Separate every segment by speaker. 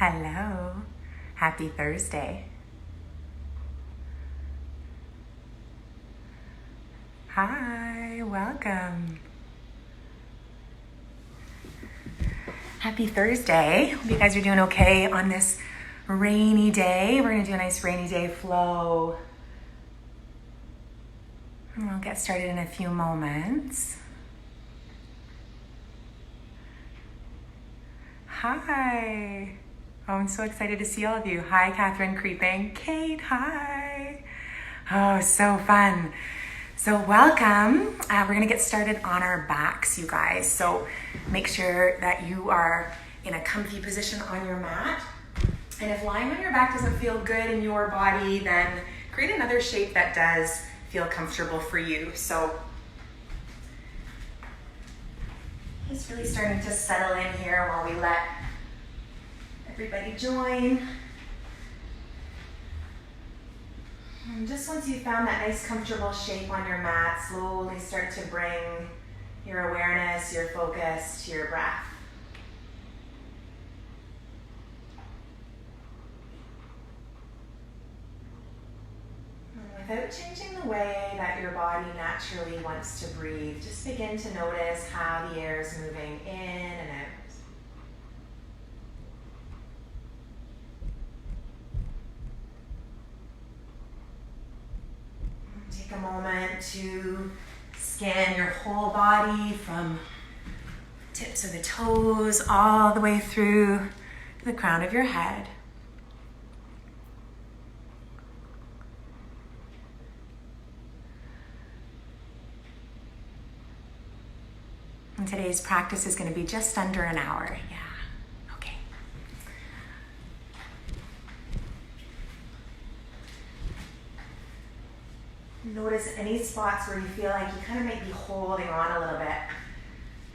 Speaker 1: Hello. Happy Thursday. Hi, welcome. Happy Thursday. Hope you guys are doing okay on this rainy day. We're going to do a nice rainy day flow. And we'll get started in a few moments. Hi. Oh, I'm so excited to see all of you. Hi, Catherine Creeping. Kate, hi. Oh, so fun. So welcome. We're going to get started on our backs, you guys. So make sure that you are in a comfy position on your mat. And if lying on your back doesn't feel good in your body, then create another shape that does feel comfortable for you. So just really starting to settle in here while we let everybody join. And just once you've found that nice comfortable shape on your mat, slowly start to bring your awareness, your focus to your breath. And without changing the way that your body naturally wants to breathe, just begin to notice how the air is moving in and out. Take a moment to scan your whole body from tips of the toes all the way through to the crown of your head. And today's practice is going to be just under an hour. Yeah, okay. Notice any spots where you feel like you kind of might be holding on a little bit.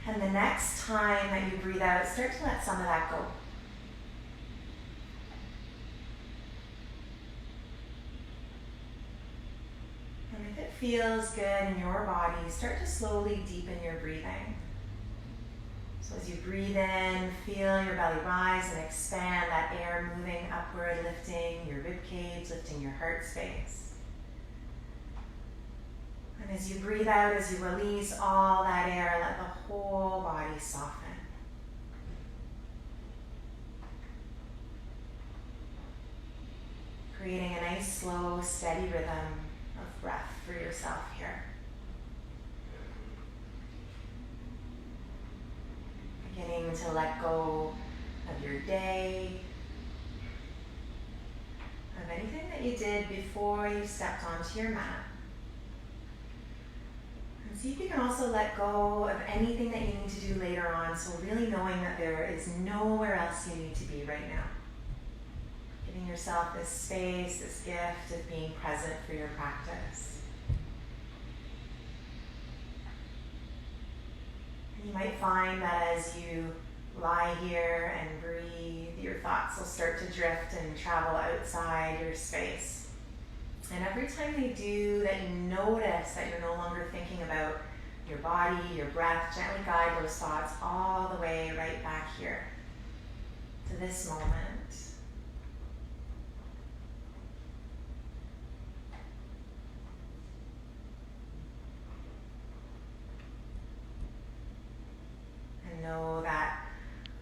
Speaker 1: And the next time that you breathe out, start to let some of that go. And if it feels good in your body, start to slowly deepen your breathing. So as you breathe in, feel your belly rise and expand, that air moving upward, lifting your rib cage, lifting your heart space. And as you breathe out, as you release all that air, let the whole body soften. Creating a nice, slow, steady rhythm of breath for yourself here. Beginning to let go of your day, of anything that you did before you stepped onto your mat. And see if you can also let go of anything that you need to do later on, so really knowing that there is nowhere else you need to be right now. Giving yourself this space, this gift of being present for your practice. And you might find that as you lie here and breathe, your thoughts will start to drift and travel outside your space. And every time they do, that you notice that you're no longer thinking about your body, your breath, gently guide those thoughts all the way right back here to this moment. And know that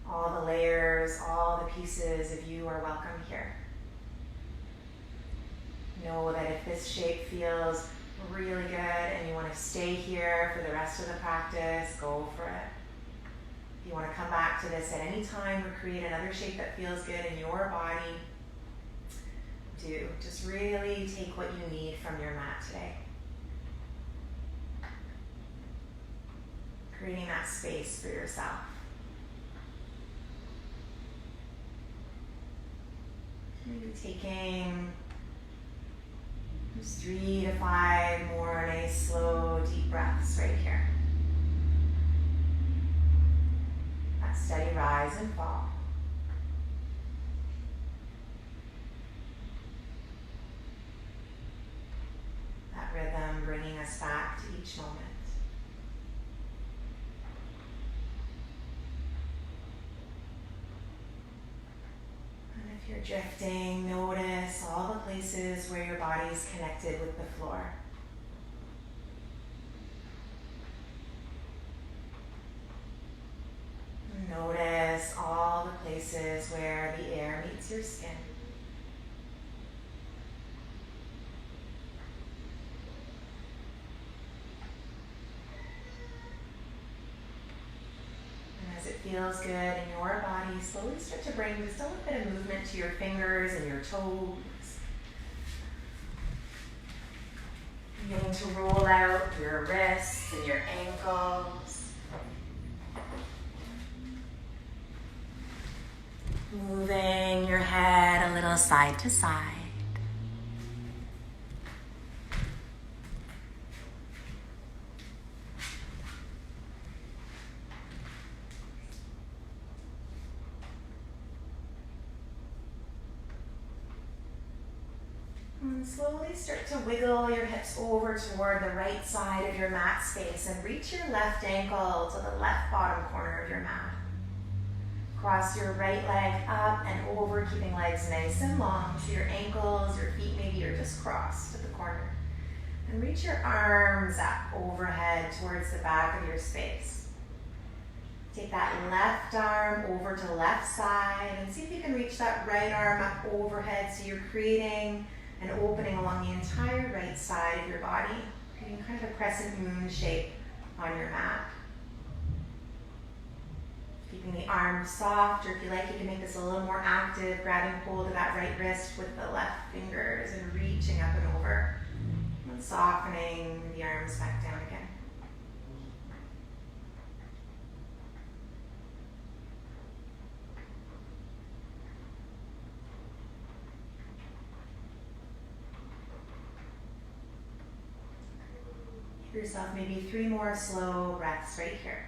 Speaker 1: all the layers, all the pieces of you are welcome here. Know that if this shape feels really good and you want to stay here for the rest of the practice, go for it. If you want to come back to this at any time or create another shape that feels good in your body, do. Just really take what you need from your mat today. Creating that space for yourself. Maybe taking just 3 to 5 more nice, slow, deep breaths right here. That steady rise and fall. That rhythm bringing us back to each moment. You're drifting, notice all the places where your body's connected with the floor. Notice all the places where the air meets your skin. And as it feels good in your body, slowly start to bring just a little bit of movement to your fingers and your toes. Beginning to roll out your wrists and your ankles. Moving your head a little side to side. And slowly start to wiggle your hips over toward the right side of your mat space and reach your left ankle to the left bottom corner of your mat. Cross your right leg up and over, keeping legs nice and long so your ankles, your feet maybe are just crossed at the corner. And reach your arms up overhead towards the back of your space. Take that left arm over to the left side and see if you can reach that right arm up overhead so you're creating an opening along the entire right side of your body, creating kind of a crescent moon shape on your mat. Keeping the arms soft, or if you like, you can make this a little more active, grabbing hold of that right wrist with the left fingers and reaching up and over. And softening the arms back down again. Give yourself maybe 3 more slow breaths right here.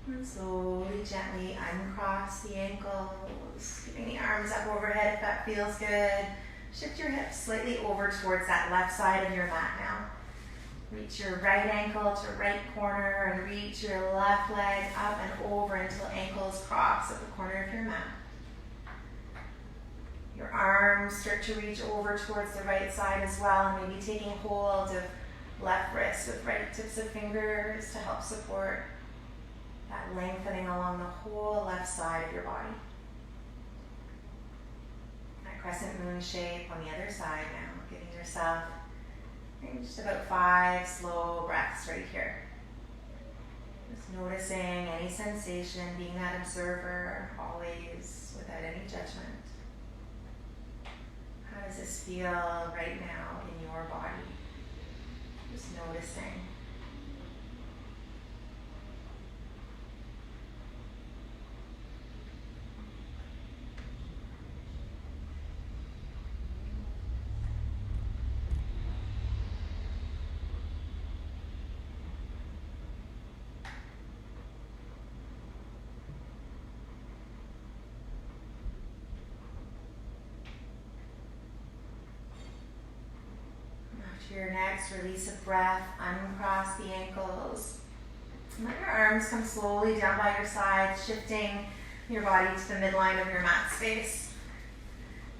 Speaker 1: And slowly, gently uncross the ankles, keeping the arms up overhead if that feels good. Shift your hips slightly over towards that left side of your mat now. Reach your right ankle to right corner and reach your left leg up and over until ankles cross at the corner of your mat. Your arms start to reach over towards the right side as well, and maybe taking hold of left wrist with right tips of fingers to help support that lengthening along the whole left side of your body. That crescent moon shape on the other side now, giving yourself just about 5 slow breaths right here. Just noticing any sensation, being that observer, always without any judgment. How does this feel right now in your body? Just noticing. Your next release of breath, uncross the ankles. And let your arms come slowly down by your sides, shifting your body to the midline of your mat space.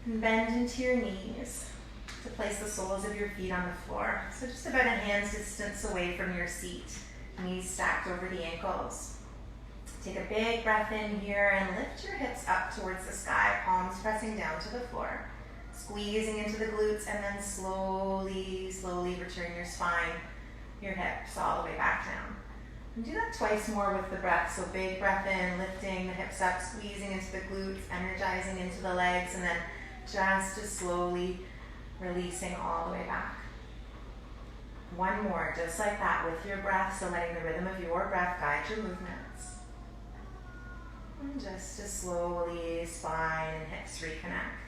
Speaker 1: And bend into your knees to place the soles of your feet on the floor. So just about a hand's distance away from your seat, knees stacked over the ankles. Take a big breath in here and lift your hips up towards the sky, palms pressing down to the floor. Squeezing into the glutes, and then slowly return your spine, your hips all the way back down. And do that twice more with the breath. So big breath in, lifting the hips up, squeezing into the glutes, energizing into the legs, and then just as slowly releasing all the way back. One more, just like that with your breath, so letting the rhythm of your breath guide your movements. And just as slowly, spine and hips reconnect.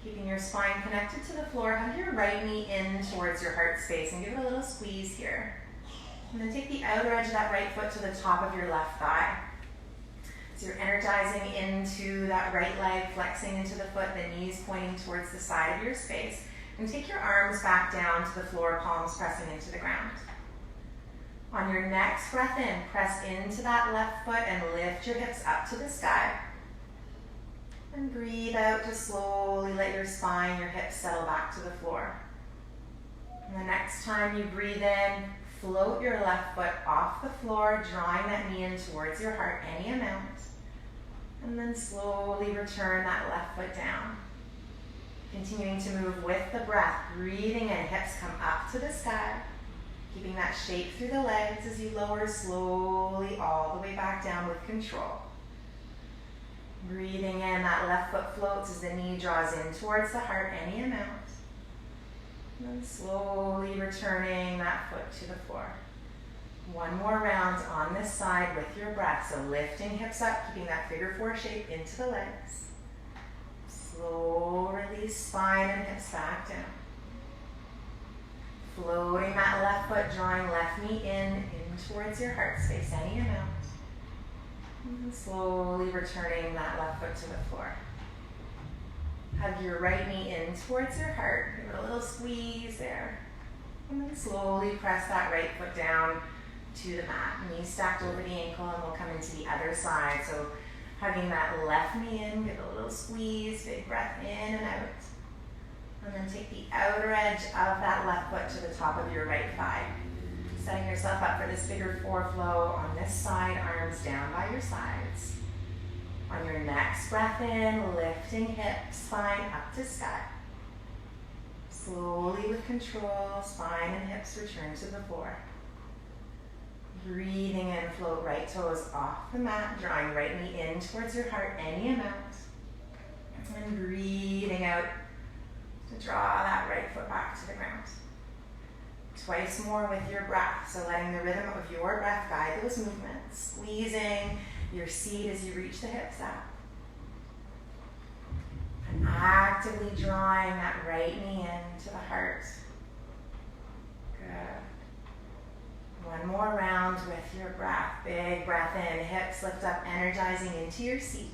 Speaker 1: Keeping your spine connected to the floor, hug your right knee in towards your heart space and give it a little squeeze here. And then take the outer edge of that right foot to the top of your left thigh. So So you're energizing into that right leg, flexing into the foot, the knees pointing towards the side of your space. And take your arms back down to the floor, palms pressing into the ground. On your next breath in, press into that left foot and lift your hips up to the sky. And breathe out to slowly let your spine, your hips settle back to the floor. And the next time you breathe in, float your left foot off the floor, drawing that knee in towards your heart, any amount. And then slowly return that left foot down. Continuing to move with the breath, breathing in, hips come up to the sky. Keeping that shape through the legs as you lower slowly all the way back down with control. Breathing in, that left foot floats as the knee draws in towards the heart, any amount. And then slowly returning that foot to the floor. One more round on this side with your breath. So lifting hips up, keeping that figure four shape into the legs. Slow release, spine and hips back down. Floating that left foot, drawing left knee in towards your heart space, any amount. And slowly returning that left foot to the floor. Hug your right knee in towards your heart. Give it a little squeeze there. And then slowly press that right foot down to the mat. Knee stacked over the ankle, and we'll come into the other side. So hugging that left knee in, give it a little squeeze, big breath in and out. And then take the outer edge of that left foot to the top of your right thigh. Setting yourself up for this figure four flow on this side, arms down by your sides. On your next breath in, lifting hips, spine up to sky. Slowly with control, spine and hips return to the floor. Breathing in, float right toes off the mat, drawing right knee in towards your heart, any amount. And breathing out to draw that right foot back to the ground. Twice more with your breath, so letting the rhythm of your breath guide those movements, squeezing your seat as you reach the hips up. And actively drawing that right knee into the heart. Good. One more round with your breath. Big breath in, hips lift up, energizing into your seat.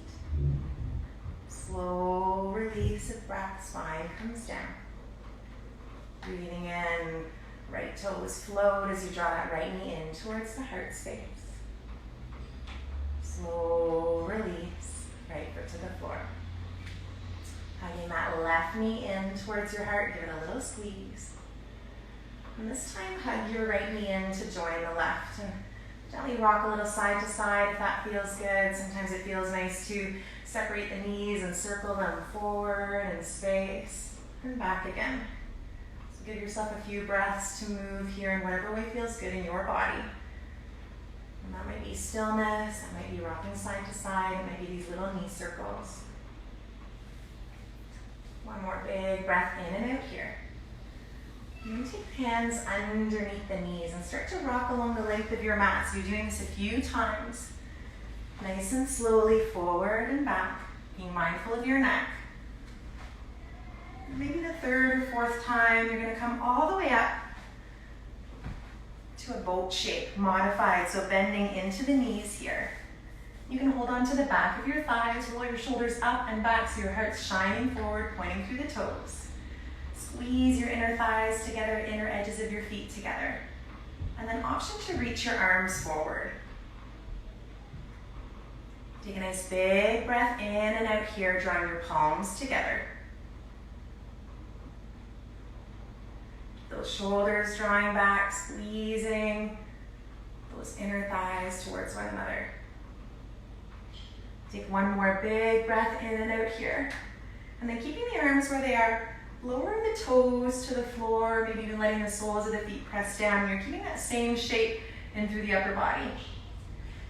Speaker 1: Slow release of breath, spine comes down. Breathing in, right toes float as you draw that right knee in towards the heart space. Slow release, right foot to the floor. Hugging that left knee in towards your heart, give it a little squeeze. And this time, hug your right knee in to join the left. And gently rock a little side to side if that feels good. Sometimes it feels nice to separate the knees and circle them forward in space and back again. So give yourself a few breaths to move here in whatever way feels good in your body. And that might be stillness, that might be rocking side to side, it might be these little knee circles. One more big breath in and out here. And then take hands underneath the knees and start to rock along the length of your mat. So you're doing this a few times. Nice and slowly forward and back, being mindful of your neck. And maybe the third or fourth time, you're going to come all the way up to a boat shape, modified, so bending into the knees here. You can hold on to the back of your thighs, roll your shoulders up and back so your heart's shining forward, pointing through the toes. Squeeze your inner thighs together, inner edges of your feet together. And then option to reach your arms forward. Take a nice big breath in and out here, drawing your palms together. Those shoulders drawing back, squeezing those inner thighs towards one another. Take one more big breath in and out here. And then keeping the arms where they are, lower the toes to the floor, maybe even letting the soles of the feet press down. You're keeping that same shape in through the upper body.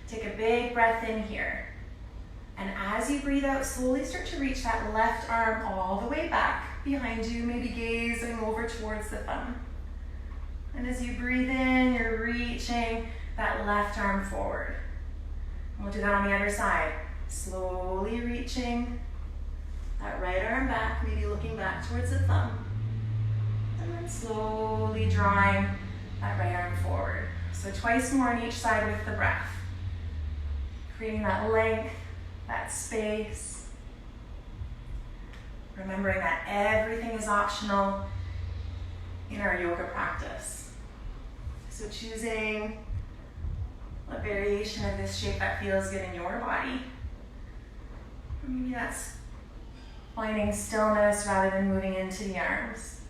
Speaker 1: Take a big breath in here. And as you breathe out, slowly start to reach that left arm all the way back behind you, maybe gazing over towards the thumb. And as you breathe in, you're reaching that left arm forward. And we'll do that on the other side. Slowly reaching that right arm back, maybe looking back towards the thumb. And then slowly drawing that right arm forward. So twice more on each side with the breath. Creating that length that space. Remembering that everything is optional in our yoga practice. So choosing a variation of this shape that feels good in your body. Maybe that's finding stillness rather than moving into the arms.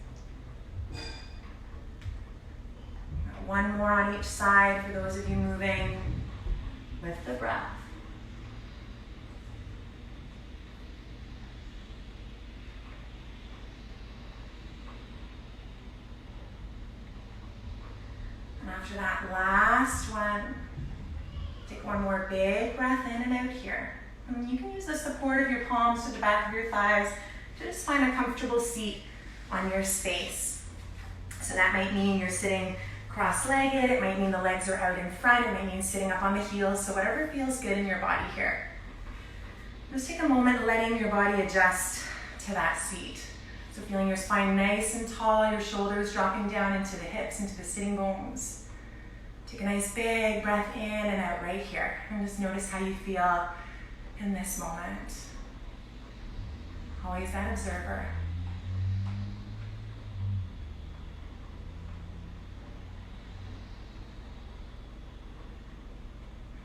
Speaker 1: One more on each side for those of you moving with the breath. And after that last one, take one more big breath in and out here. And you can use the support of your palms to the back of your thighs to just find a comfortable seat on your space. So that might mean you're sitting cross-legged, it might mean the legs are out in front, it might mean sitting up on the heels, so whatever feels good in your body here. Just take a moment letting your body adjust to that seat. So feeling your spine nice and tall, your shoulders dropping down into the hips, into the sitting bones. Take a nice big breath in and out right here. And just notice how you feel in this moment. Always that observer.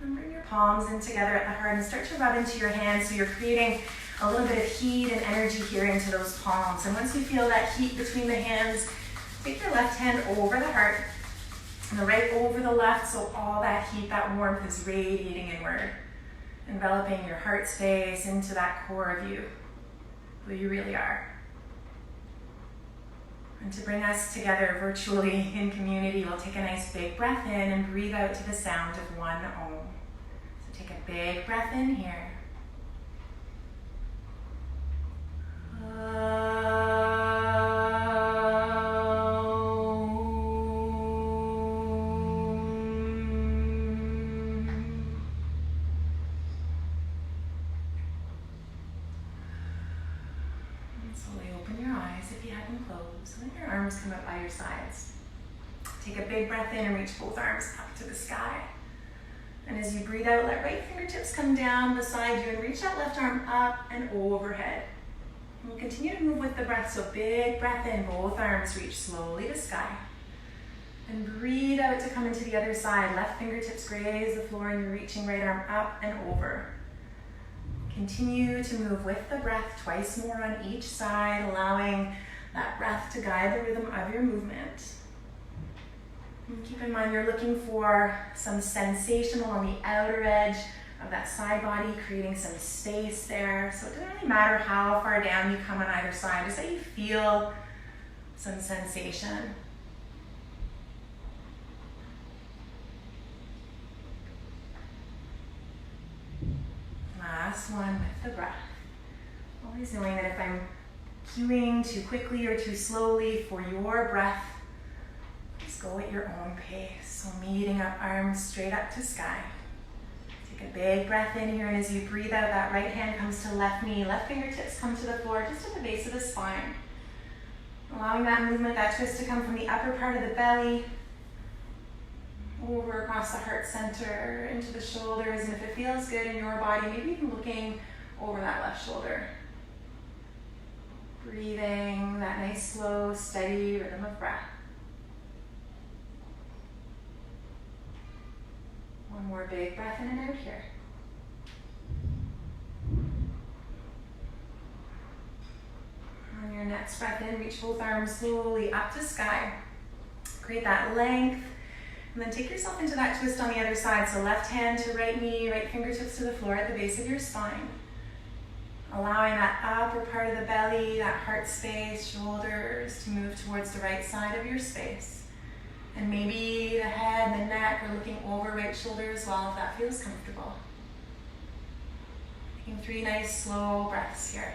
Speaker 1: And bring your palms in together at the heart and start to rub into your hands so you're creating a little bit of heat and energy here into those palms. And once you feel that heat between the hands, take your left hand over the heart and the right over the left, so all that heat, that warmth is radiating inward, enveloping your heart space into that core of you, who you really are. And to bring us together virtually in community, we'll take a nice big breath in and breathe out to the sound of one Om. So take a big breath in here. Arms come up by your sides. Take a big breath in and reach both arms up to the sky. And as you breathe out, let right fingertips come down beside you and reach that left arm up and overhead. And we'll continue to move with the breath, so big breath in, both arms reach slowly to sky. And breathe out to come into the other side. Left fingertips graze the floor and you're reaching right arm up and over. Continue to move with the breath, twice more on each side, allowing that breath to guide the rhythm of your movement. And keep in mind you're looking for some sensation along the outer edge of that side body, creating some space there. So it doesn't really matter how far down you come on either side, just that you feel some sensation. Last one with the breath. Always knowing that if I'm cueing too quickly or too slowly for your breath, just go at your own pace. So meeting up, arms straight up to sky. Take a big breath in here, and as you breathe out, that right hand comes to left knee, left fingertips come to the floor, just at the base of the spine. Allowing that movement, that twist to come from the upper part of the belly, over across the heart center, into the shoulders, and if it feels good in your body, maybe even looking over that left shoulder. Breathing that nice, slow, steady rhythm of breath. One more big breath in and out here. On your next breath in, reach both arms slowly up to sky. Create that length, and then take yourself into that twist on the other side. So left hand to right knee, right fingertips to the floor at the base of your spine. Allowing that upper part of the belly, that heart space, shoulders to move towards the right side of your space. And maybe the head and the neck are looking over right shoulder as well, if that feels comfortable. Taking 3 nice slow breaths here.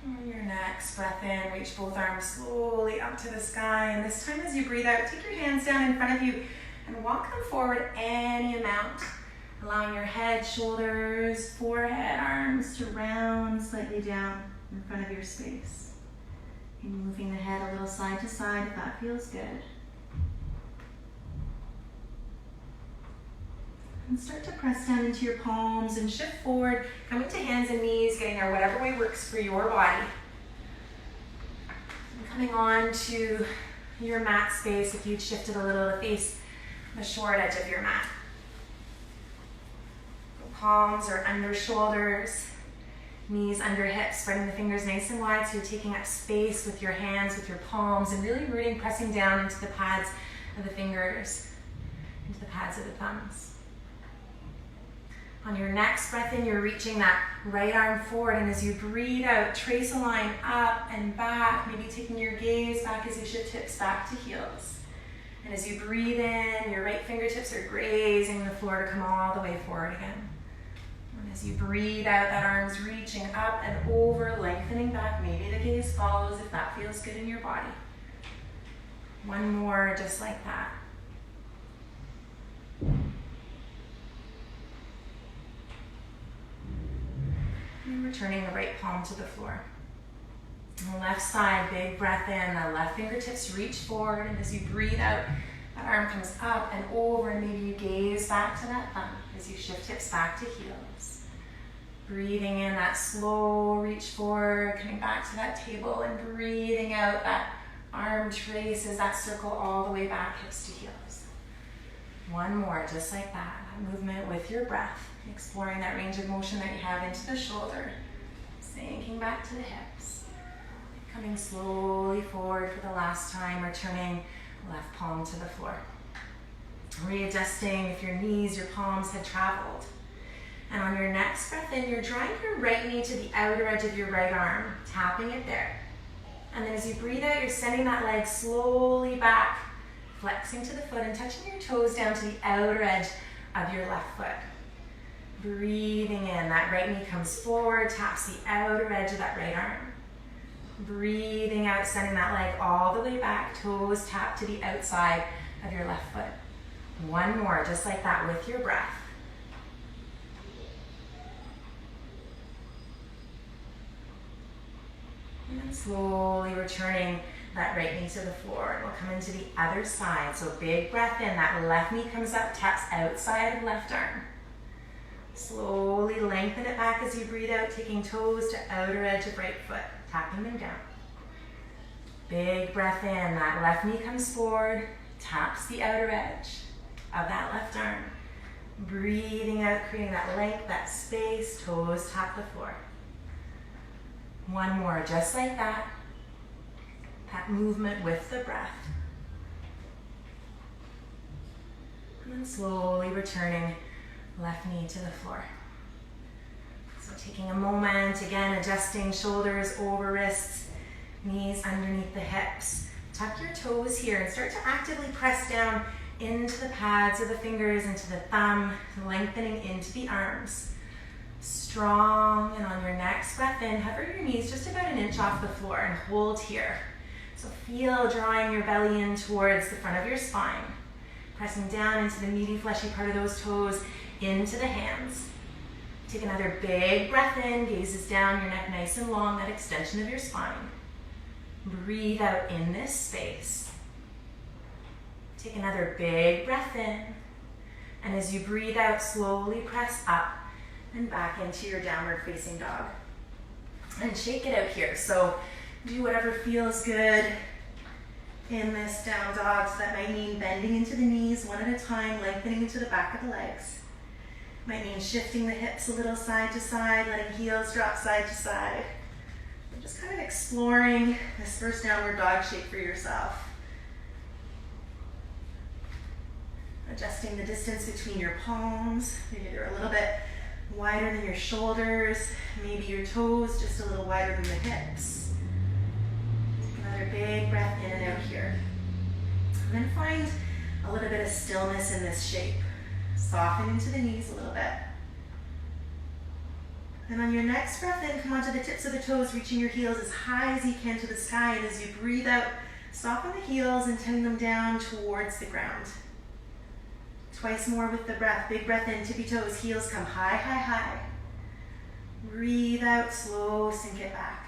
Speaker 1: On your next breath in, reach both arms slowly up to the sky. And this time as you breathe out, take your hands down in front of you And walk them forward any amount, allowing your head, shoulders, forehead, arms to round slightly down in front of your space. And moving the head a little side to side if that feels good. And start to press down into your palms and shift forward, coming to hands and knees, getting there whatever way works for your body. And coming on to your mat space, if you'd shifted a little to face the short edge of your mat. Palms are under shoulders, knees under hips, spreading the fingers nice and wide so you're taking up space with your hands, with your palms, and really rooting, pressing down into the pads of the fingers, into the pads of the thumbs. On your next breath in, you're reaching that right arm forward, and as you breathe out, trace a line up and back, maybe taking your gaze back as you shift hips back to heels. And as you breathe in, your right fingertips are grazing the floor to come all the way forward again. And as you breathe out, that arm's reaching up and over, lengthening back. Maybe the gaze follows if that feels good in your body. One more, just like that. And returning the right palm to the floor. On the left side, big breath in, the left fingertips reach forward, and as you breathe out, that arm comes up and over, and maybe you gaze back to that thumb as you shift hips back to heels. Breathing in that slow reach forward, coming back to that table, and breathing out, that arm traces that circle all the way back, hips to heels. One more, just like that movement with your breath, exploring that range of motion that you have into the shoulder, sinking back to the hips. Coming slowly forward for the last time, returning left palm to the floor. Readjusting if your knees, your palms had traveled. And on your next breath in, you're drawing your right knee to the outer edge of your right arm, tapping it there. And then as you breathe out, you're sending that leg slowly back, flexing to the foot and touching your toes down to the outer edge of your left foot. Breathing in, that right knee comes forward, taps the outer edge of that right arm. Breathing out, sending that leg all the way back, toes tap to the outside of your left foot. One more, just like that with your breath. And then slowly returning that right knee to the floor. And we'll come into the other side. So big breath in, that left knee comes up, taps outside of left arm. Slowly lengthen it back as you breathe out, taking toes to outer edge of right foot, tapping them down. Big breath in, that left knee comes forward, taps the outer edge of that left arm. Breathing out, creating that length, that space, toes tap the floor. One more, just like that. That movement with the breath. And then slowly returning left knee to the floor. So taking a moment, again, adjusting shoulders over wrists, knees underneath the hips. Tuck your toes here and start to actively press down into the pads of the fingers, into the thumb, lengthening into the arms. Strong, and on your next breath in, hover your knees just about an inch off the floor and hold here. So feel drawing your belly in towards the front of your spine. Pressing down into the meaty, fleshy part of those toes, into the hands. Take another big breath in, gazes down, your neck nice and long, that extension of your spine. Breathe out in this space. Take another big breath in, and as you breathe out, slowly press up and back into your downward facing dog. And shake it out here. So do whatever feels good in this down dog. So that might mean bending into the knees one at a time, lengthening into the back of the legs. Might mean shifting the hips a little side to side, letting heels drop side to side. And just kind of exploring this first downward dog shape for yourself. Adjusting the distance between your palms. Maybe they're a little bit wider than your shoulders. Maybe your toes just a little wider than the hips. Take another big breath in and out here. And then find a little bit of stillness in this shape. Soften into the knees a little bit. And on your next breath in, come onto the tips of the toes, reaching your heels as high as you can to the sky. And as you breathe out, soften the heels and tend them down towards the ground.
Speaker 2: Twice more with the breath. Big breath in, tippy toes, heels come high, high, high. Breathe out, slow, sink it back.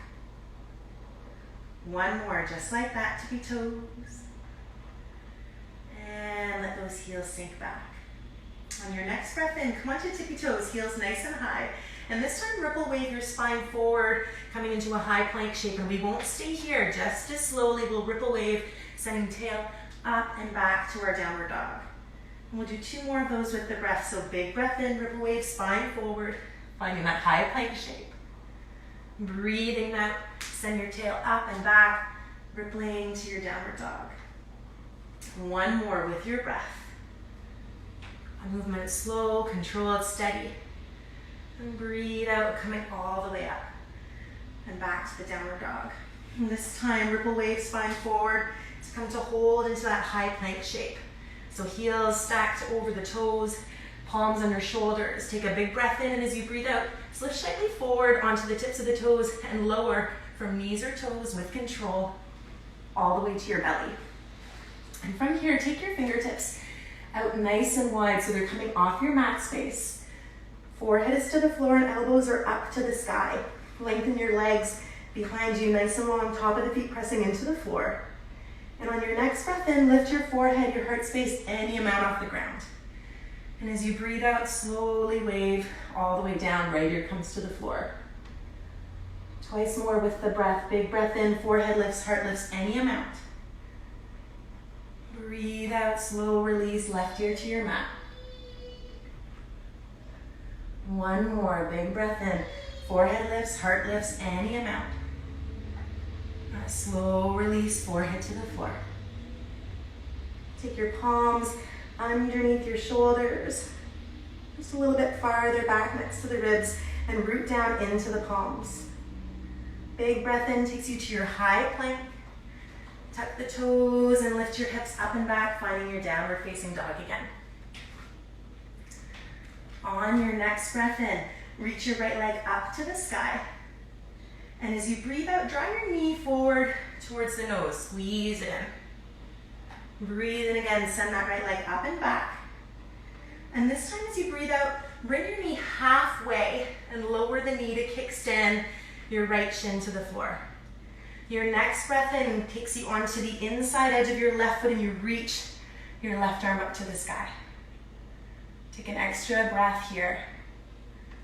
Speaker 2: One more, just like that, tippy toes. And let those heels sink back. On your next breath in, come onto tippy toes, heels nice and high. And this time, ripple wave your spine forward, coming into a high plank shape. And we won't stay here, just as slowly we'll ripple wave, sending tail up and back to our downward dog. And we'll do 2 more of those with the breath. So big breath in, ripple wave, spine forward, finding that high plank shape. Breathing out, send your tail up and back, rippling to your downward dog. One more with your breath. A movement slow, controlled, steady. And breathe out, coming all the way up and back to the downward dog. And this time, ripple wave, spine forward, to come to hold into that high plank shape. So heels stacked over the toes, palms under shoulders. Take a big breath in, and as you breathe out, lift slightly forward onto the tips of the toes and lower from knees or toes with control all the way to your belly. And from here, take your fingertips out nice and wide so they're coming off your mat space. Forehead is to the floor and elbows are up to the sky. Lengthen your legs behind you, nice and long, top of the feet pressing into the floor. And on your next breath in, lift your forehead, your heart space, any amount off the ground. And as you breathe out, slowly wave all the way down, right ear comes to the floor. Twice more with the breath. Big breath in, forehead lifts, heart lifts, any amount. Breathe out, slow release, left ear to your mat. One more, big breath in, forehead lifts, heart lifts, any amount. A slow release, forehead to the floor. Take your palms underneath your shoulders, just a little bit farther back next to the ribs, and root down into the palms. Big breath in takes you to your high plank. Tuck the toes and lift your hips up and back, finding your downward facing dog again. On your next breath in, reach your right leg up to the sky. And as you breathe out, draw your knee forward towards the nose. Squeeze it in. Breathe in again, send that right leg up and back. And this time as you breathe out, bring your knee halfway and lower the knee to kickstand your right shin to the floor. Your next breath in takes you onto the inside edge of your left foot and you reach your left arm up to the sky. Take an extra breath here,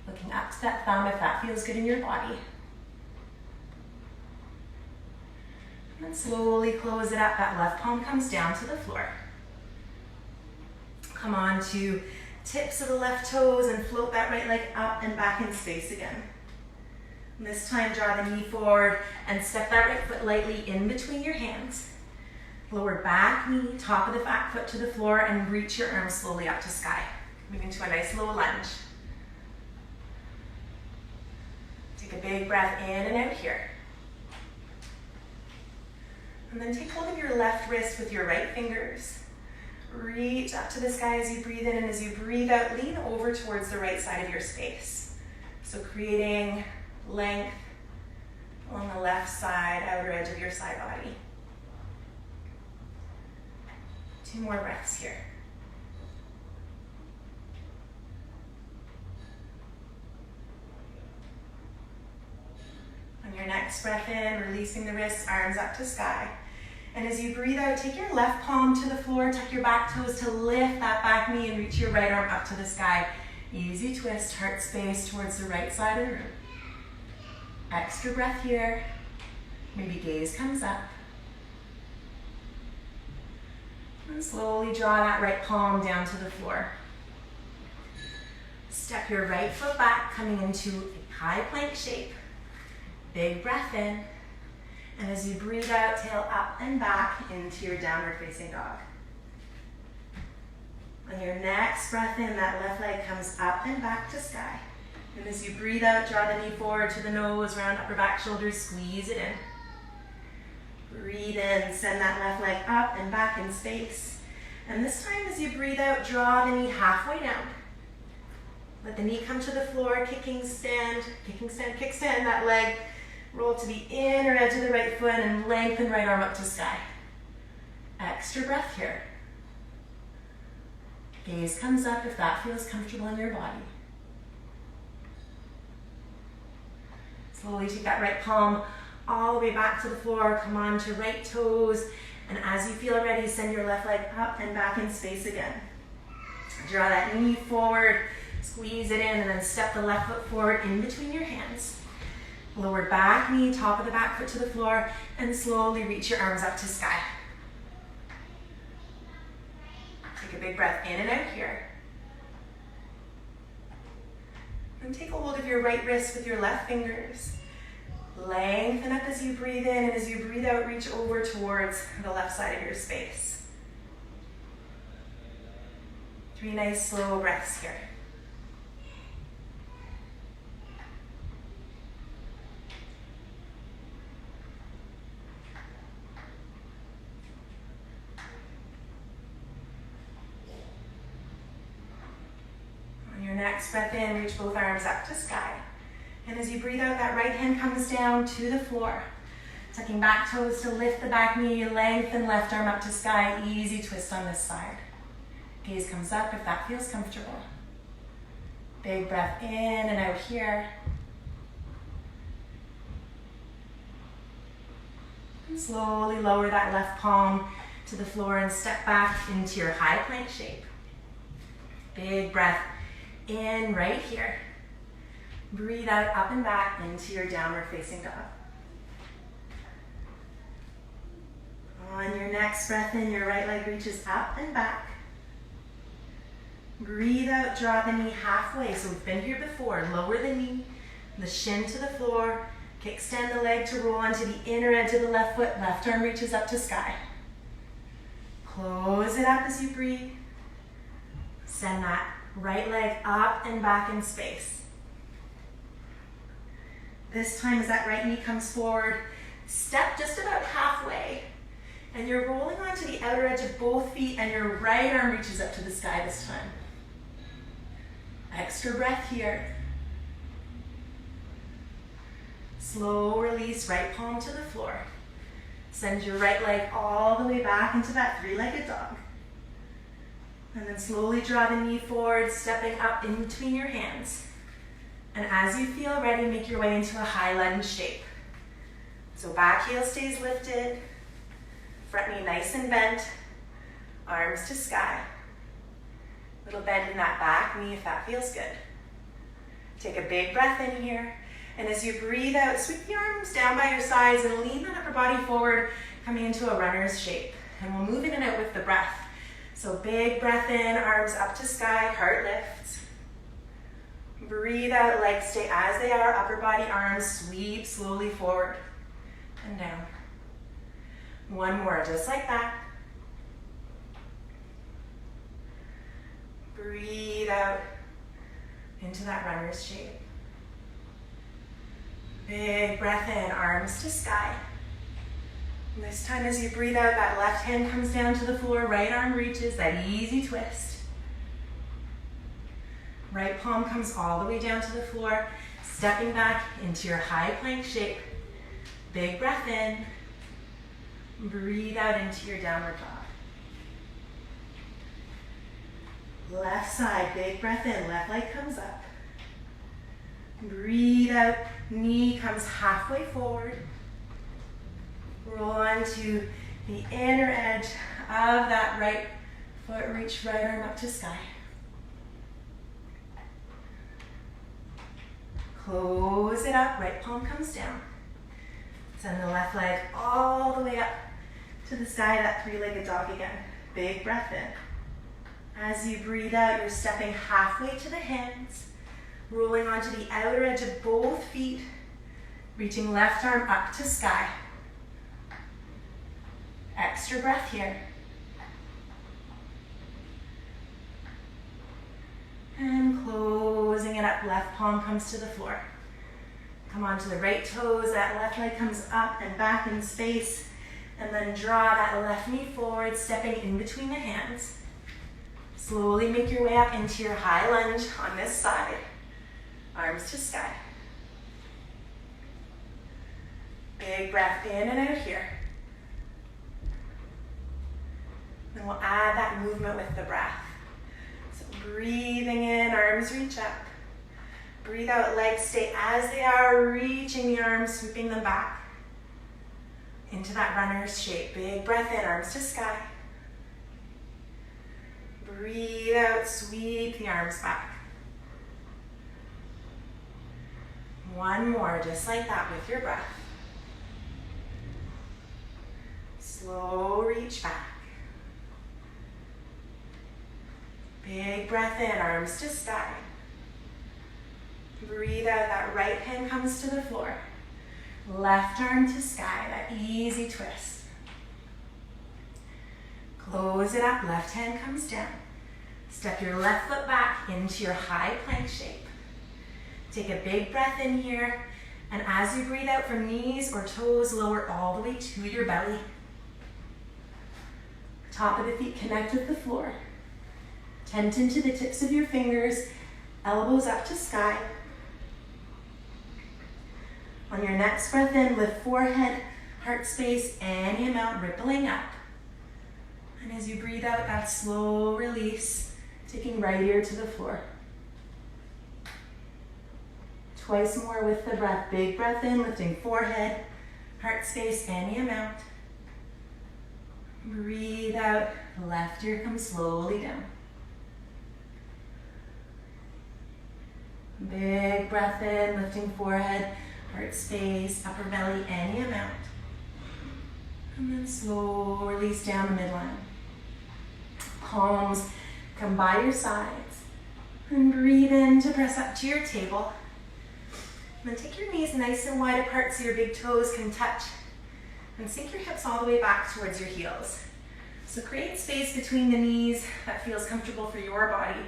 Speaker 2: looking up to that thumb if that feels good in your body. And then slowly close it up. That left palm comes down to the floor. Come on to tips of the left toes and float that right leg up and back in space again. And this time, draw the knee forward and step that right foot lightly in between your hands. Lower back knee, top of the back foot to the floor, and reach your arms slowly up to sky. Moving to a nice low lunge. Take a big breath in and out here. And then take hold of your left wrist with your right fingers. Reach up to the sky as you breathe in, and as you breathe out, lean over towards the right side of your space. So creating length along the left side, outer edge of your side body. 2 more breaths here. On your next breath in, releasing the wrists, arms up to sky. And as you breathe out, take your left palm to the floor, tuck your back toes to lift that back knee and reach your right arm up to the sky. Easy twist, heart space towards the right side of the room. Extra breath here. Maybe gaze comes up. And slowly draw that right palm down to the floor. Step your right foot back, coming into a high plank shape. Big breath in. And as you breathe out, tail up and back into your downward facing dog. On your next breath in, that left leg comes up and back to sky. And as you breathe out, draw the knee forward to the nose, round upper back shoulders, squeeze it in. Breathe in, send that left leg up and back in space. And this time as you breathe out, draw the knee halfway down. Let the knee come to the floor, kickstand, that leg. Roll to the inner edge of the right foot and lengthen right arm up to sky. Extra breath here. Gaze comes up if that feels comfortable in your body. Slowly take that right palm all the way back to the floor. Come on to right toes. And as you feel ready, send your left leg up and back in space again. Draw that knee forward, squeeze it in, and then step the left foot forward in between your hands. Lower back knee, top of the back foot to the floor, and slowly reach your arms up to sky. Take a big breath in and out here. And take a hold of your right wrist with your left fingers. Lengthen up as you breathe in, and as you breathe out, reach over towards the left side of your space. 3 nice slow breaths here. On your next breath in, reach both arms up to sky. And as you breathe out, that right hand comes down to the floor. Tucking back toes to lift the back knee, lengthen left arm up to sky. Easy twist on this side. Gaze comes up if that feels comfortable. Big breath in and out here. And slowly lower that left palm to the floor and step back into your high plank shape. Big breath in right here. Breathe out, up and back into your downward facing dog. On your next breath in, your right leg reaches up and back. Breathe out, draw the knee halfway. So we've been here before. Lower the knee, the shin to the floor. Kickstand the leg to roll onto the inner edge of the left foot. Left arm reaches up to sky. Close it up as you breathe. Send that right leg up and back in space. This time as that right knee comes forward, step just about halfway. And you're rolling onto the outer edge of both feet, and your right arm reaches up to the sky this time. Extra breath here. Slow release, right palm to the floor. Send your right leg all the way back into that 3-legged dog. And then slowly draw the knee forward, stepping up in between your hands. And as you feel ready, make your way into a high lunge shape. So back heel stays lifted, front knee nice and bent, arms to sky. Little bend in that back knee if that feels good. Take a big breath in here, and as you breathe out, sweep the arms down by your sides and lean that upper body forward, coming into a runner's shape. And we'll move in and out with the breath. So big breath in, arms up to sky, heart lifts. Breathe out, legs stay as they are, upper body, arms sweep slowly forward and down. One more, just like that. Breathe out into that runner's shape. Big breath in, arms to sky. And this time as you breathe out, that left hand comes down to the floor, right arm reaches, that easy twist. Right palm comes all the way down to the floor, stepping back into your high plank shape. Big breath in. Breathe out into your downward dog. Left side, big breath in, left leg comes up. Breathe out, knee comes halfway forward. Roll onto the inner edge of that right foot, reach right arm up to sky. Close it up, right palm comes down. Send the left leg all the way up to the sky, that 3-legged dog again. Big breath in. As you breathe out, you're stepping halfway to the hands, rolling onto the outer edge of both feet, reaching left arm up to sky. Extra breath here. And closing it up, left palm comes to the floor. Come onto the right toes, that left leg comes up and back in space, and then draw that left knee forward, stepping in between the hands. Slowly make your way up into your high lunge on this side. Arms to sky. Big breath in and out here. Then we'll add that movement with the breath. arms reach up. Breathe out, legs stay as they are, reaching the arms, sweeping them back into that runner's shape. Big breath in, arms to sky. Breathe out, sweep the arms back. One more, just like that with your breath. Slow reach back. Big breath in, arms to sky. Breathe out, that right hand comes to the floor. Left arm to sky, that easy twist. Close it up, left hand comes down. Step your left foot back into your high plank shape. Take a big breath in here, and as you breathe out from knees or toes, lower all the way to your belly. Top of the feet connect with the floor. Tent into the tips of your fingers, elbows up to sky. On your next breath in, lift forehead, heart space, any amount, rippling up. And as you breathe out, that slow release, taking right ear to the floor. Twice more with the breath. Big breath in, lifting forehead, heart space, any amount. Breathe out, left ear comes slowly down. Big breath in, lifting forehead, heart space, upper belly, any amount. And then slow release down the midline. Palms come by your sides. And breathe in to press up to your table. And then take your knees nice and wide apart so your big toes can touch. And sink your hips all the way back towards your heels. So create space between the knees that feels comfortable for your body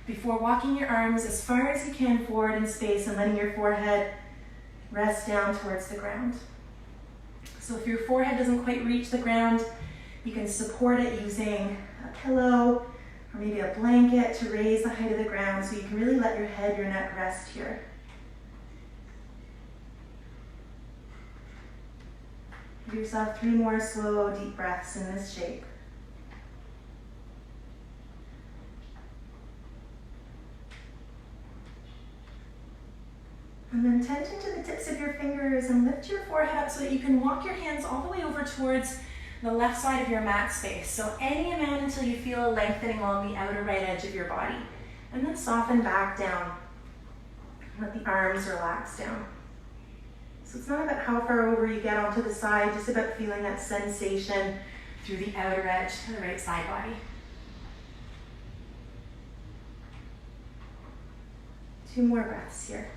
Speaker 2: before walking your arms as far as you can forward in space and letting your forehead rest down towards the ground. So if your forehead doesn't quite reach the ground, you can support it using a pillow or maybe a blanket to raise the height of the ground so you can really let your head, your neck rest here. Give yourself 3 more slow, deep breaths in this shape. And then tent into the tips of your fingers and lift your forehead up so that you can walk your hands all the way over towards the left side of your mat space. So any amount until you feel a lengthening along the outer right edge of your body. And then soften back down. Let the arms relax down. So it's not about how far over you get onto the side, just about feeling that sensation through the outer edge of the right side body. 2 more breaths here.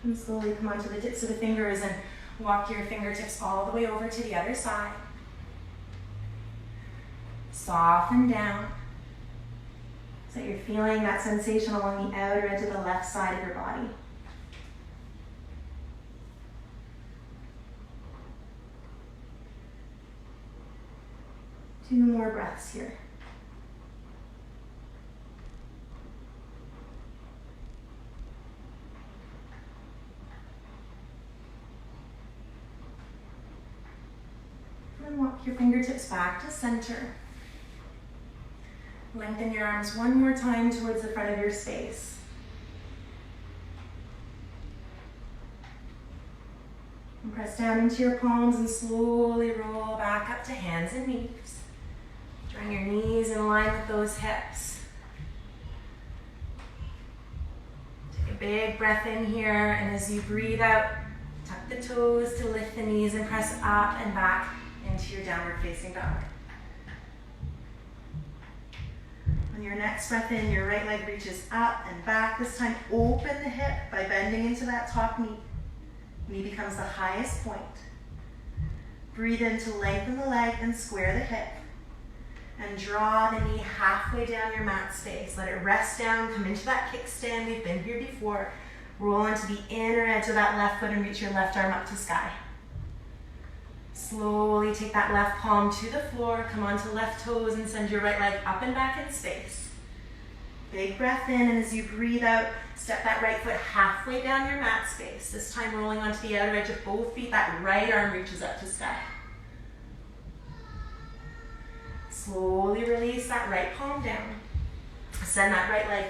Speaker 2: And slowly come onto the tips of the fingers and walk your fingertips all the way over to the other side. Soften down so that you're feeling that sensation along the outer edge of the left side of your body. Two more breaths here. And walk your fingertips back to center. Lengthen your arms one more time towards the front of your space. And press down into your palms and slowly roll back up to hands and knees. Bring your knees in line with those hips. Take a big breath in here, and as you breathe out, tuck the toes to lift the knees and press up and back into your downward facing dog. On your next breath in, your right leg reaches up and back. This time, open the hip by bending into that top knee. Knee becomes the highest point. Breathe in to lengthen the leg and square the hip. And draw the knee halfway down your mat space. Let it rest down, come into that kickstand. We've been here before. Roll onto the inner edge of that left foot and reach your left arm up to sky. Slowly take that left palm to the floor, come onto left toes and send your right leg up and back in space. Big breath in, and as you breathe out, step that right foot halfway down your mat space. This time rolling onto the outer edge of both feet. That right arm reaches up to sky. Slowly release that right palm down. Send that right leg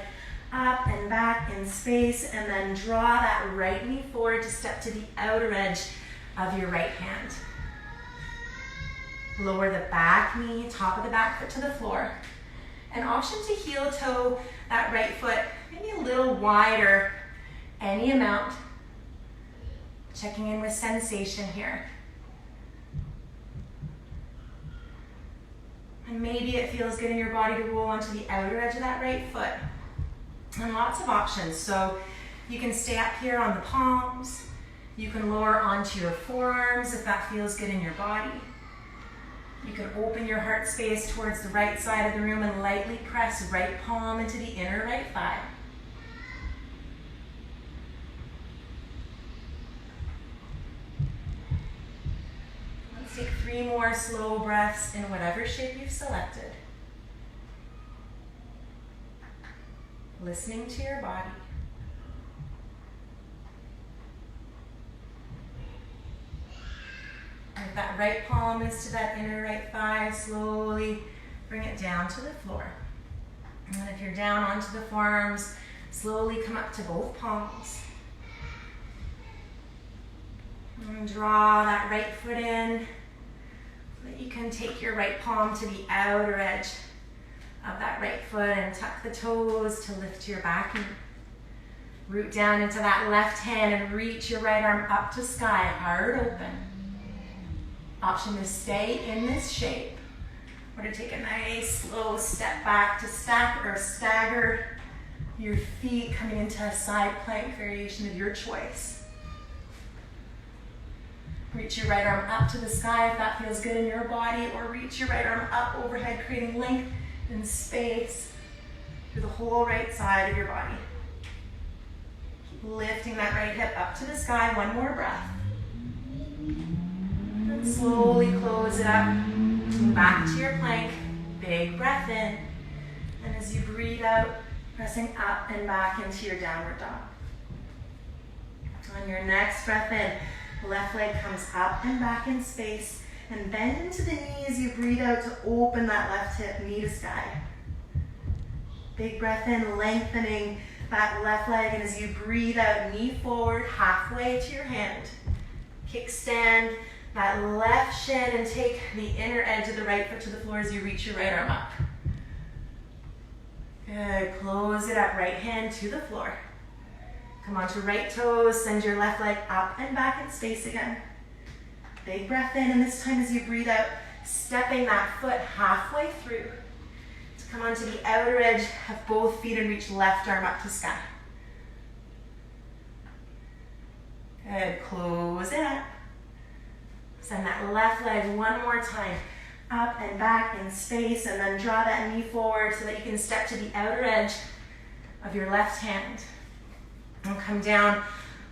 Speaker 2: up and back in space, and then draw that right knee forward to step to the outer edge of your right hand. Lower the back knee, top of the back foot to the floor. An option to heel toe that right foot maybe a little wider, any amount. Checking in with sensation here. And maybe it feels good in your body to roll onto the outer edge of that right foot. And lots of options. So you can stay up here on the palms. You can lower onto your forearms if that feels good in your body. You can open your heart space towards the right side of the room and lightly press right palm into the inner right thigh. Let's take 3 more slow breaths in whatever shape you've selected. Listening to your body. If that right palm is to that inner right thigh, slowly bring it down to the floor. And if you're down onto the forearms, slowly come up to both palms. And draw that right foot in so that you can take your right palm to the outer edge of that right foot and tuck the toes to lift your back knee. Root down into that left hand and reach your right arm up to sky, heart open. Option to stay in this shape or to take a nice slow step back to stack or stagger your feet coming into a side plank variation of your choice. Reach your right arm up to the sky if that feels good in your body, or reach your right arm up overhead, creating length and space through the whole right side of your body. Keep lifting that right hip up to the sky. One more breath. And slowly close it up. Back to your plank. Big breath in. And as you breathe out, pressing up and back into your downward dog. On your next breath in, left leg comes up and back in space. And bend into the knee as you breathe out to open that left hip, knee to sky. Big breath in, lengthening that left leg. And as you breathe out, knee forward, halfway to your hand. Kickstand that left shin and take the inner edge of the right foot to the floor as you reach your right arm up. Good, close it up, right hand to the floor. Come onto right toes, send your left leg up and back in space again. Big breath in, and this time as you breathe out, stepping that foot halfway through to come onto the outer edge of both feet and reach left arm up to sky. Good, close it up. Send that left leg one more time, up and back in space, and then draw that knee forward so that you can step to the outer edge of your left hand. And come down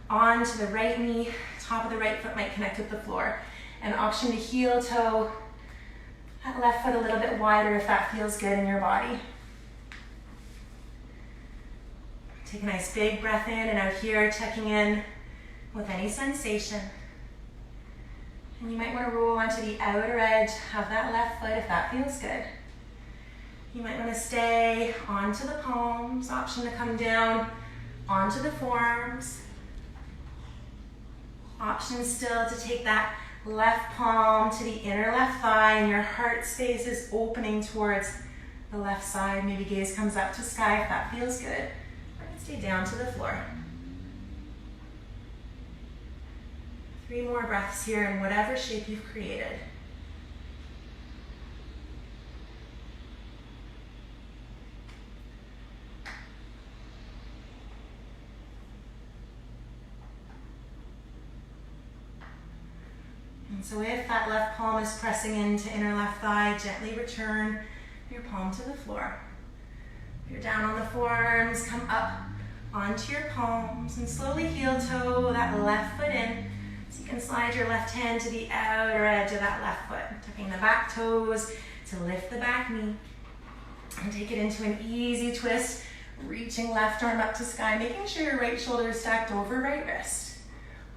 Speaker 2: onto the right knee, top of the right foot might connect with the floor. An option to heel toe that left foot a little bit wider if that feels good in your body. Take a nice big breath in and out here, checking in with any sensation. And you might want to roll onto the outer edge of that left foot if that feels good. You might want to stay onto the palms, option to come down onto the forearms. Option still to take that left palm to the inner left thigh and your heart space is opening towards the left side. Maybe gaze comes up to sky if that feels good. Or you can stay down to the floor. 3 more breaths here in whatever shape you've created. And so if that left palm is pressing into inner left thigh, gently return your palm to the floor. If you're down on the forearms, come up onto your palms and slowly heel toe that left foot in. So you can slide your left hand to the outer edge of that left foot, tucking the back toes to lift the back knee. And take it into an easy twist
Speaker 1: Reaching left arm up to sky, making sure your right shoulder is stacked over right wrist.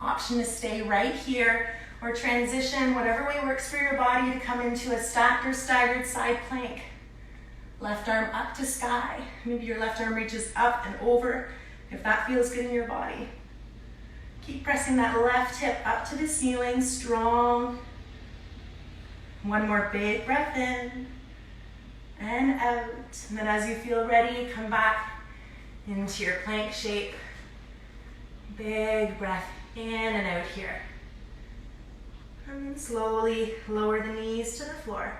Speaker 1: Option to stay right here or transition, whatever way works for your body, to come into a stacked or staggered side plank. Left arm up to sky. Maybe your left arm reaches up and over if that feels good in your body. Keep pressing that left hip up to the ceiling, strong. One more big breath in and out. And then as you feel ready, come back into your plank shape. Big breath in and out here. And then slowly lower the knees to the floor.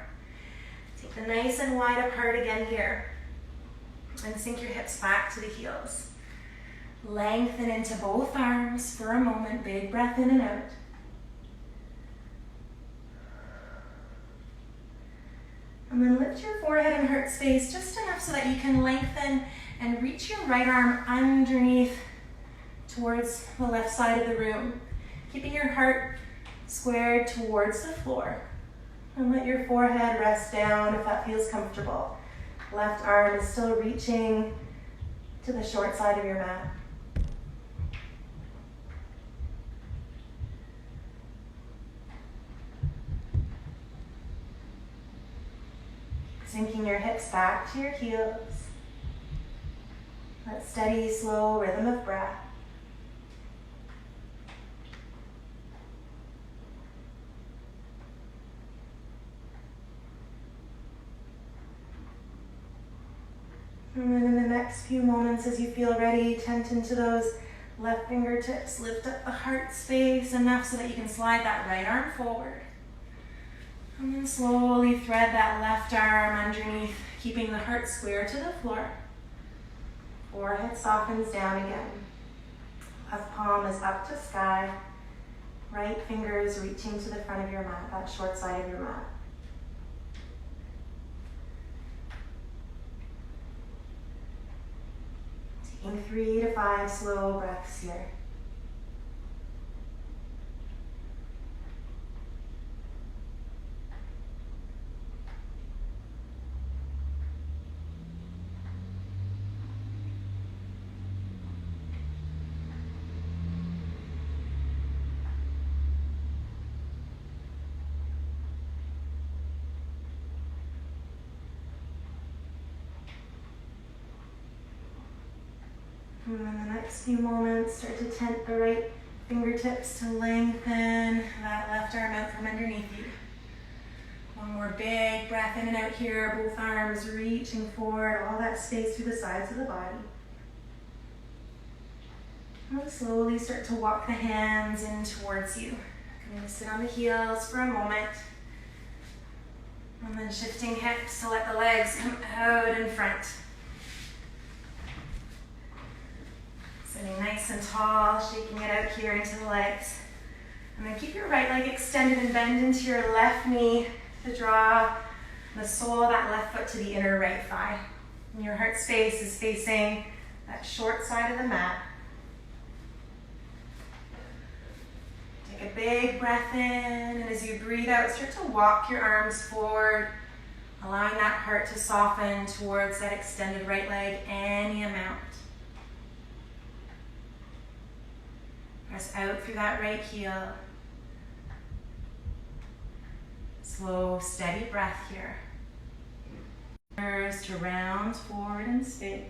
Speaker 1: Take them nice and wide apart again here. And sink your hips back to the heels. Lengthen into both arms for a moment. Big breath in and out. And then lift your forehead and heart space just enough so that you can lengthen and reach your right arm underneath towards the left side of the room. Keeping your heart squared towards the floor. And let your forehead rest down if that feels comfortable. Left arm is still reaching to the short side of your mat. Sinking your hips back to your heels. That steady, slow rhythm of breath. And then in the next few moments, as you feel ready, tent into those left fingertips. Lift up the heart space enough so that you can slide that right arm forward. And then slowly thread that left arm underneath, keeping the heart square to the floor. Forehead softens down again. Left palm is up to sky. Right fingers reaching to the front of your mat, that short side of your mat. Taking 3 to 5 slow breaths here. And in the next few moments, start to tent the right fingertips to lengthen that left arm out from underneath you. One more big breath in and out here, both arms reaching forward, all that space through the sides of the body. And then slowly start to walk the hands in towards you. I'm going to sit on the heels for a moment. And then shifting hips to let the legs come out in front. Sitting nice and tall, shaking it out here into the legs. And then keep your right leg extended and bend into your left knee to draw the sole of that left foot to the inner right thigh. And your heart space is facing that short side of the mat. Take a big breath in, and as you breathe out, start to walk your arms forward, allowing that heart to soften towards that extended right leg any amount. Press out through that right heel. Slow, steady breath here. To round forward in space.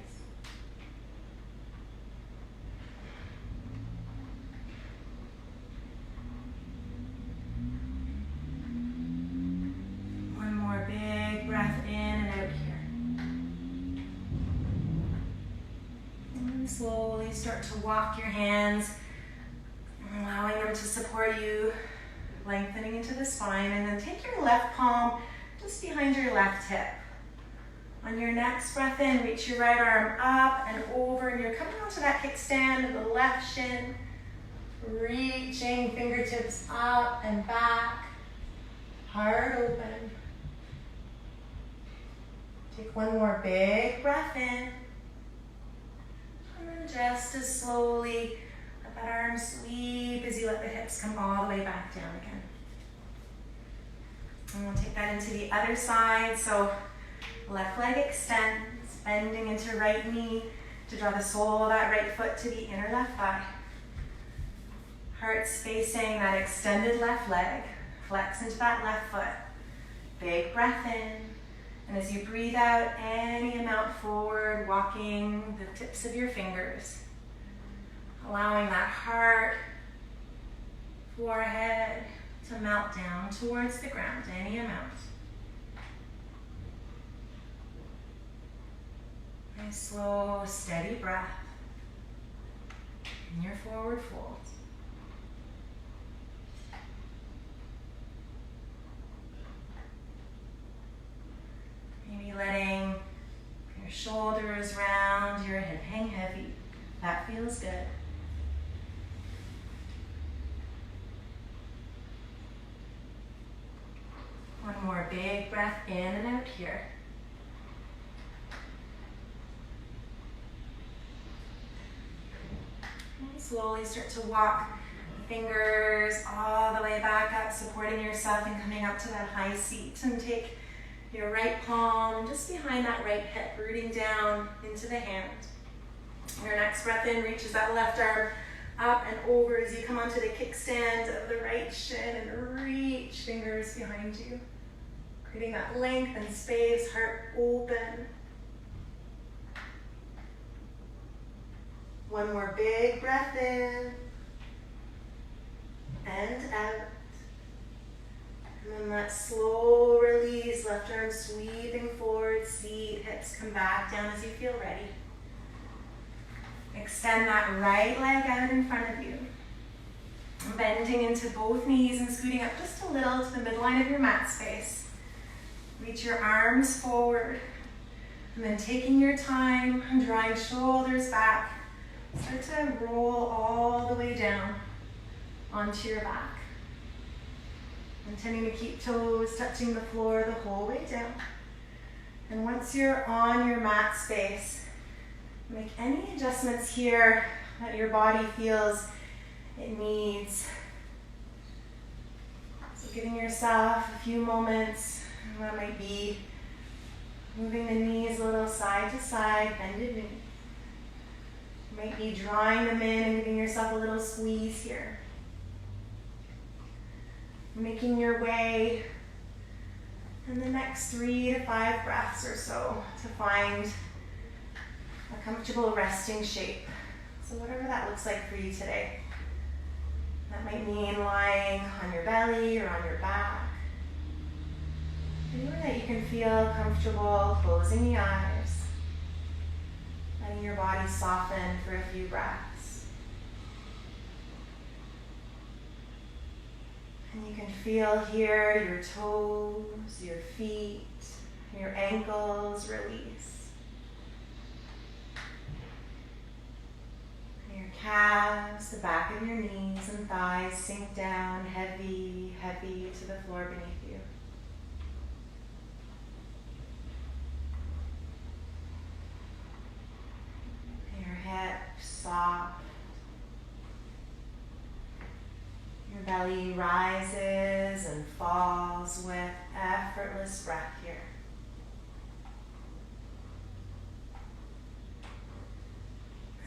Speaker 1: One more big breath in and out here. And slowly start to walk your hands, allowing them to support you, lengthening into the spine, and then take your left palm just behind your left hip. On your next breath in, reach your right arm up and over, and you're coming onto that kickstand of the left shin, reaching fingertips up and back, heart open. Take one more big breath in, and then just as slowly, let that arm sweep as you let the hips come all the way back down again. And we'll take that into the other side. So left leg extends, bending into right knee, to draw the sole of that right foot to the inner left thigh. Heart's facing that extended left leg. Flex into that left foot. Big breath in. And as you breathe out any amount forward, walking the tips of your fingers. Allowing that heart, forehead to melt down towards the ground, any amount. Nice, slow, steady breath in your forward fold. Maybe letting your shoulders round, your head hang heavy. That feels good. One more big breath in and out here. And slowly start to walk fingers all the way back up, supporting yourself and coming up to that high seat. And take your right palm just behind that right hip, rooting down into the hand. Your next breath in reaches that left arm up and over as you come onto the kickstand of the right shin and reach fingers behind you. Creating that length and space, heart open. One more big breath in and out. And then that slow release, left arm sweeping forward, seat, hips come back down as you feel ready. Extend that right leg out in front of you. Bending into both knees and scooting up just a little to the midline of your mat space. Reach your arms forward. And then taking your time, drawing shoulders back. Start to roll all the way down onto your back. Intending to keep toes touching the floor the whole way down. And once you're on your mat space, make any adjustments here that your body feels it needs. So giving yourself a few moments, that might be moving the knees a little side to side, bended knee. You might be drawing them in and giving yourself a little squeeze here. Making your way in the next 3 to 5 breaths or so to find a comfortable resting shape. So whatever that looks like for you today. That might mean lying on your belly or on your back. Anywhere that you can feel comfortable, closing the eyes. Letting your body soften for a few breaths. And you can feel here your toes, your feet, your ankles release. Your calves, the back of your knees and thighs sink down heavy, heavy to the floor beneath you. Your hips soft. Your belly rises and falls with effortless breath here.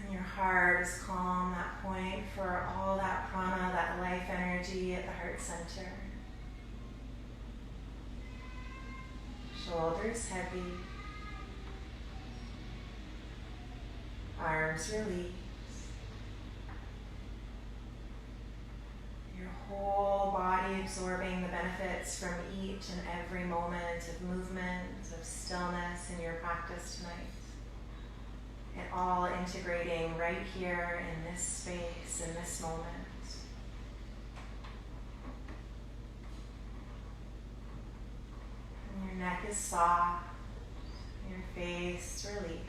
Speaker 1: And your heart is calm, that point for all that prana, that life energy at the heart center. Shoulders heavy. Arms release. Your whole body absorbing the benefits from each and every moment of movement, of stillness in your practice tonight. It all integrating right here in this space, in this moment. And your neck is soft, your face released.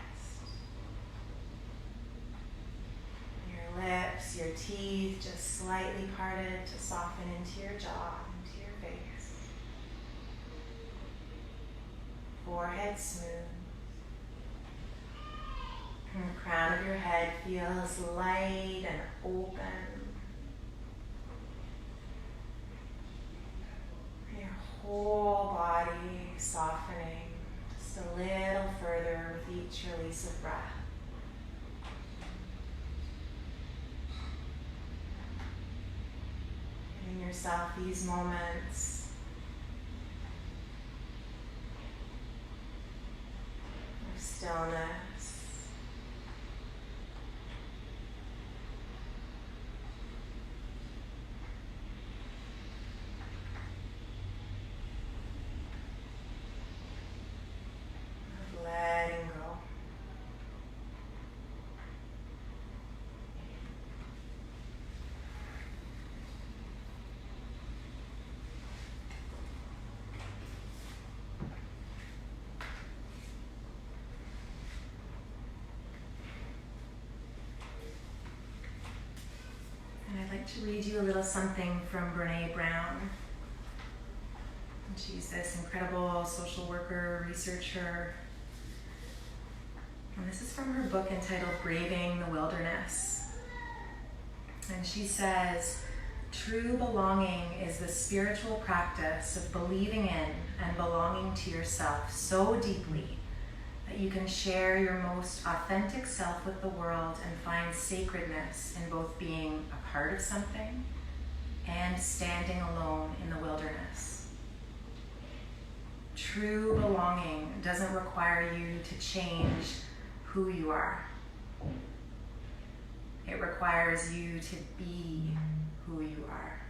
Speaker 1: Your lips, your teeth just slightly parted to soften into your jaw, into your face. Forehead smooth. And the crown of your head feels light and open. Your whole body softening just a little further with each release of breath.
Speaker 2: yourself these moments of stillness. Of letting go. And I'd like to read you a little something from Brené Brown. And she's this incredible social worker, researcher. And this is from her book entitled Braving the Wilderness. And she says, true belonging is the spiritual practice of believing in and belonging to yourself so deeply that you can share your most authentic self with the world and find sacredness in both being a part of something and standing alone in the wilderness. True belonging doesn't require you to change who you are. It requires you to be who you are.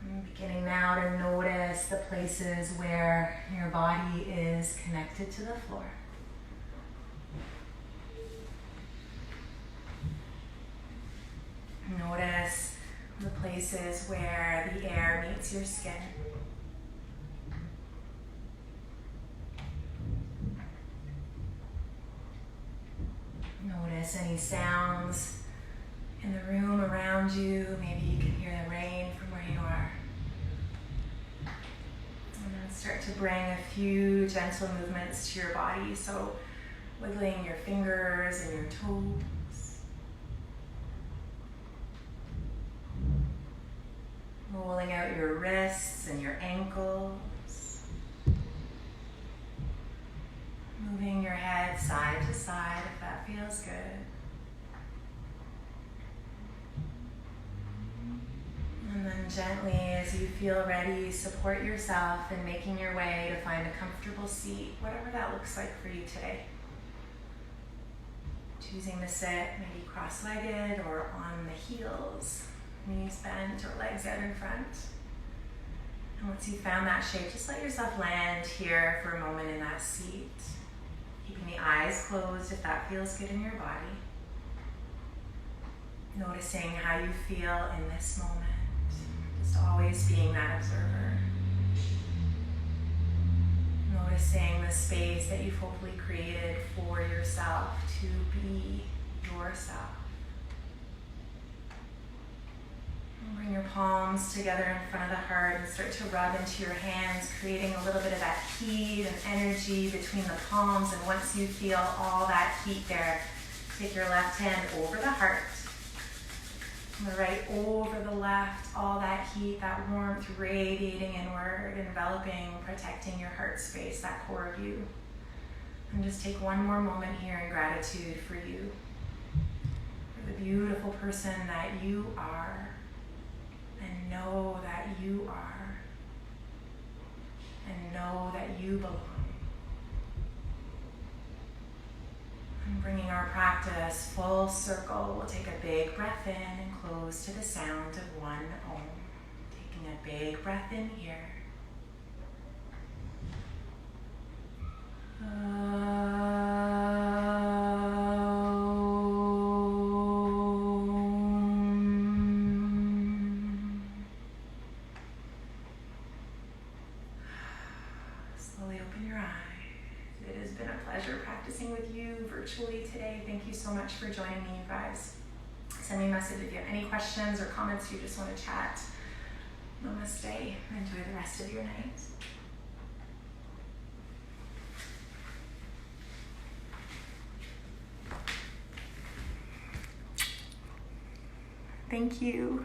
Speaker 2: I'm beginning now to notice the places where your body is connected to the floor. Notice the places where the air meets your skin. Notice any sounds in the room around you. Maybe you can hear the rain from where you are. And then start to bring a few gentle movements to your body. So wiggling your fingers and your toes. Rolling out your wrists and your ankles. Moving your head side to side if that feels good. And then gently, as you feel ready, support yourself in making your way to find a comfortable seat, whatever that looks like for you today. Choosing to sit maybe cross-legged or on the heels, knees bent or legs out in front. And once you've found that shape, just let yourself land here for a moment in that seat. Keeping the eyes closed if that feels good in your body. Noticing how you feel in this moment. Just always being that observer. Noticing the space that you've hopefully created for yourself to be yourself. Bring your palms together in front of the heart and start to rub into your hands, creating a little bit of that heat and energy between the palms. And once you feel all that heat there, take your left hand over the heart, and the right over the left, all that heat, that warmth radiating inward, enveloping, protecting your heart space, that core of you. And just take one more moment here in gratitude for you, for the beautiful person that you are. And know that you are. And know that you belong. And bringing our practice full circle, we'll take a big breath in and close to the sound of one Om. Taking a big breath in here. Slowly open your eyes. It has been a pleasure practicing with you virtually today. Thank you so much for joining me, you guys. Send me a message if you have any questions or comments you just want to chat. Namaste. Enjoy the rest of your night. Thank you.